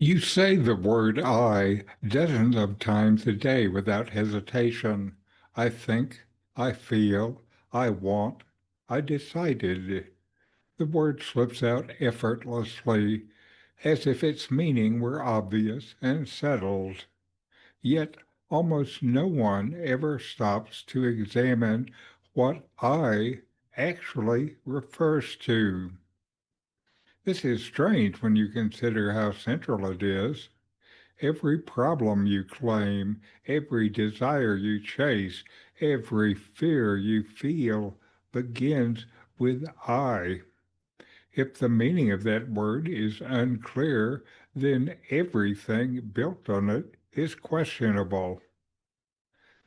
You say the word I dozens of times a day without hesitation. I think, I feel, I want, I decided. The word slips out effortlessly, as if its meaning were obvious and settled. Yet almost no one ever stops to examine what I actually refers to. This is strange when you consider how central it is. Every problem you claim, every desire you chase, every fear you feel begins with I. If the meaning of that word is unclear, then everything built on it is questionable.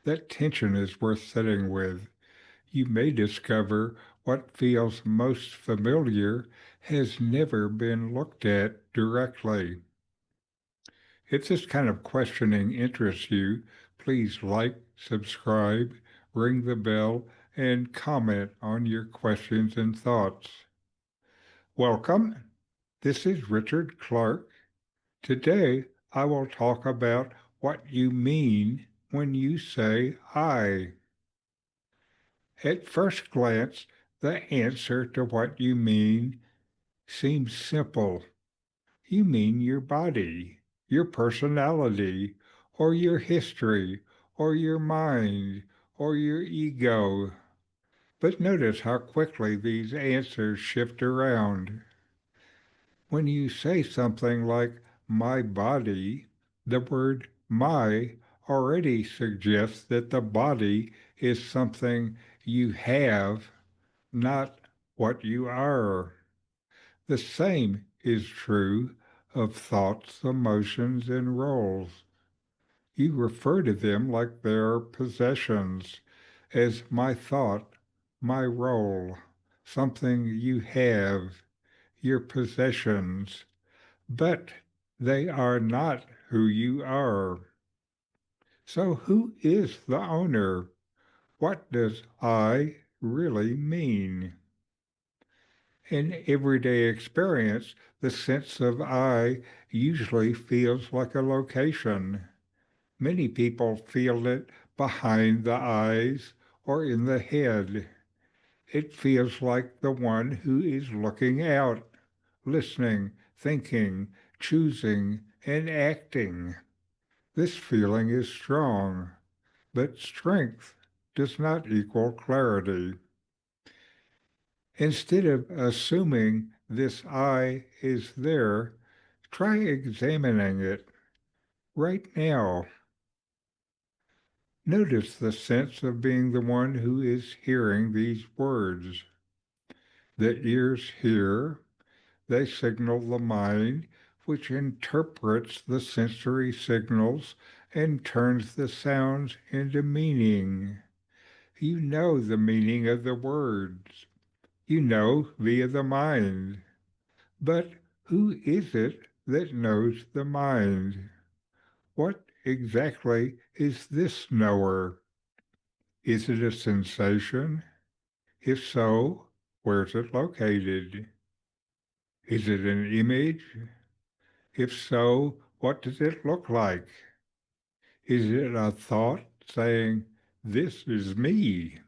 That tension is worth sitting with. You may discover what feels most familiar has never been looked at directly. If this kind of questioning interests you, please like, subscribe, ring the bell, and comment on your questions and thoughts. Welcome. This is Richard Clarke. Today, I will talk about what you mean when you say I. At first glance, the answer to what you mean seems simple. You mean your body, your personality, or your history, or your mind, or your ego. But notice how quickly these answers shift around. When you say something like my body, the word my already suggests that the body is something you have, not what you are. The same is true of thoughts, emotions, and roles. You refer to them like they're possessions, as my thought, my role, something you have, your possessions, but they are not who you are. So who is the owner? What does I really mean? In everyday experience, the sense of I usually feels like a location. Many people feel it behind the eyes or in the head. It feels like the one who is looking out, listening, thinking, choosing, and acting. This feeling is strong, but strength does not equal clarity. Instead of assuming this I is there, try examining it right now. Notice the sense of being the one who is hearing these words. The ears hear, they signal the mind, which interprets the sensory signals and turns the sounds into meaning. You know the meaning of the words. You know via the mind. But who is it that knows the mind? What exactly is this knower? Is it a sensation? If so, where's it located? Is it an image? If so, what does it look like? Is it a thought saying, this is me?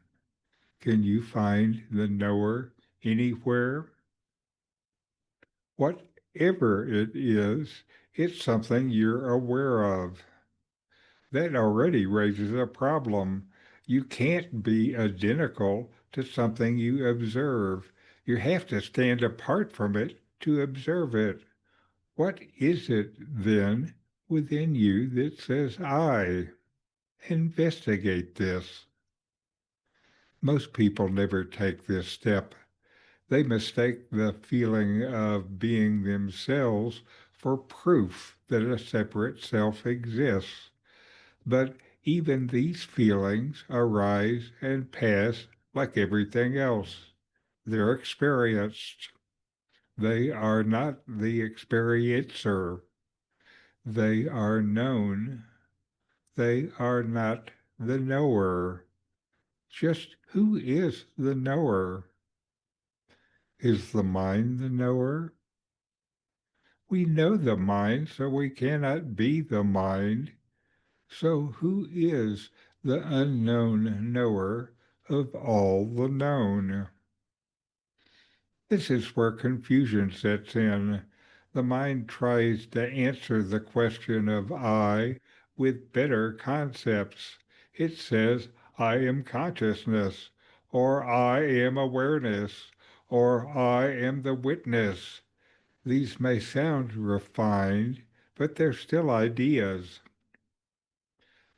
Can you find the knower anywhere? Whatever it is, it's something you're aware of. That already raises a problem. You can't be identical to something you observe. You have to stand apart from it to observe it. What is it, then, within you that says I? Investigate this. Most people never take this step. They mistake the feeling of being themselves for proof that a separate self exists. But even these feelings arise and pass like everything else. They're experienced. They are not the experiencer. They are known. They are not the knower. Just who is the knower? Is the mind the knower? We know the mind, so we cannot be the mind. So who is the unknown knower of all the known? This is where confusion sets in. The mind tries to answer the question of I with better concepts. It says, I am consciousness, or I am awareness, or I am the witness. These may sound refined, but they're still ideas.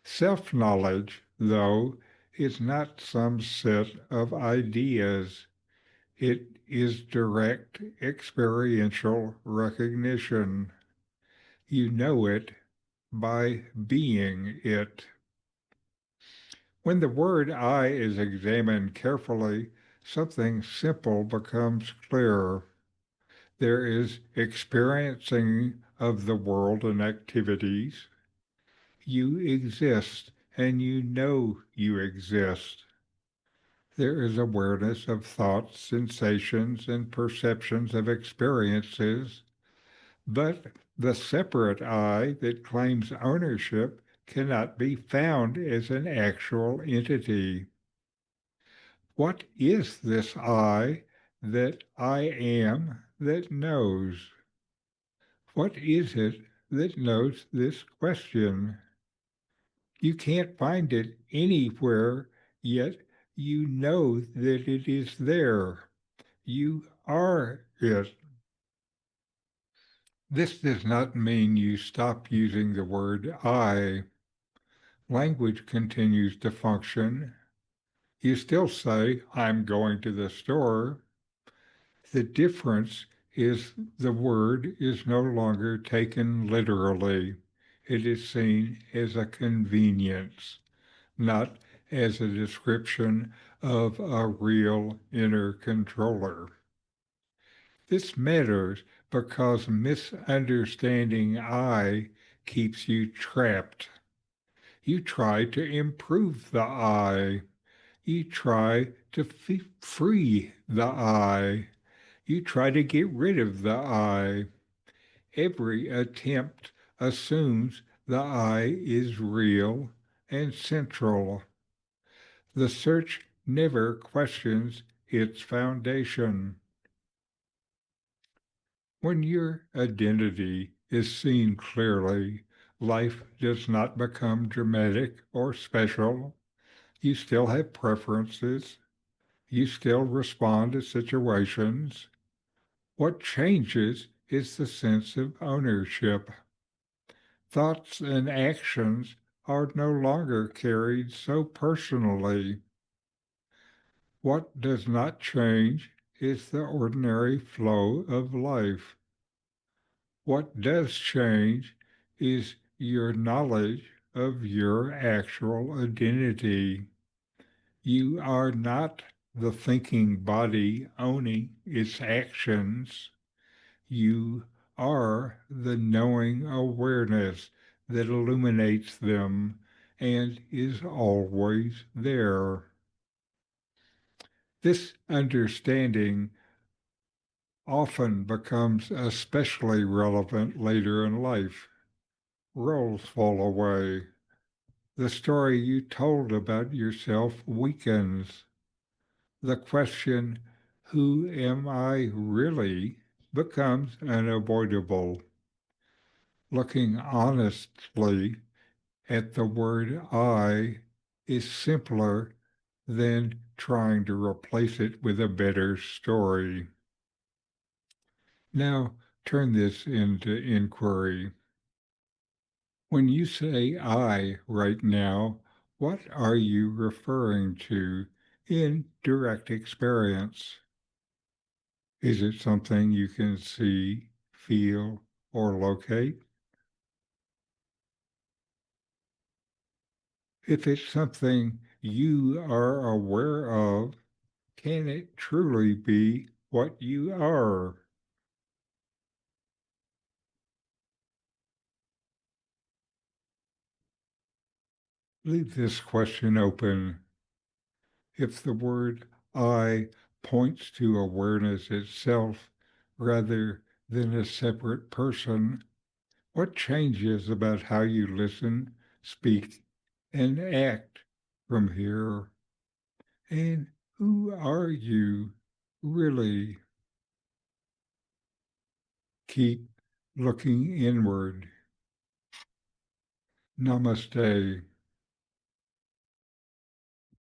Self-knowledge, though, is not some set of ideas. It is direct experiential recognition. You know it by being it. When the word I is examined carefully, something simple becomes clear. There is experiencing of the world and activities. You exist and you know you exist. There is awareness of thoughts, sensations, and perceptions of experiences, but the separate I that claims ownership cannot be found as an actual entity. What is this I that I am that knows? What is it that knows this question? You can't find it anywhere, yet you know that it is there. You are it. This does not mean you stop using the word I. Language continues to function. You still say, I'm going to the store. The difference is the word is no longer taken literally. It is seen as a convenience, not as a description of a real inner controller. This matters because misunderstanding I keeps you trapped. You try to improve the I. You try to free the I. You try to get rid of the I. Every attempt assumes the I is real and central. The search never questions its foundation. When your identity is seen clearly, life does not become dramatic or special. You still have preferences. You still respond to situations. What changes is the sense of ownership. Thoughts and actions are no longer carried so personally. What does not change is the ordinary flow of life. What does change is your knowledge of your actual identity. You are not the thinking body owning its actions. You are the knowing awareness that illuminates them and is always there. This understanding often becomes especially relevant later in life. Roles fall away. The story you told about yourself weakens. The question, who am I really, becomes unavoidable. Looking honestly at the word I is simpler than trying to replace it with a better story. Now turn this into inquiry. When you say I right now, what are you referring to in direct experience? Is it something you can see, feel, or locate? If it's something you are aware of, can it truly be what you are? Leave this question open. If the word I points to awareness itself rather then a separate person? What changes about how you listen, speak, and act from here? And who are you really? Keep looking inward. Namaste.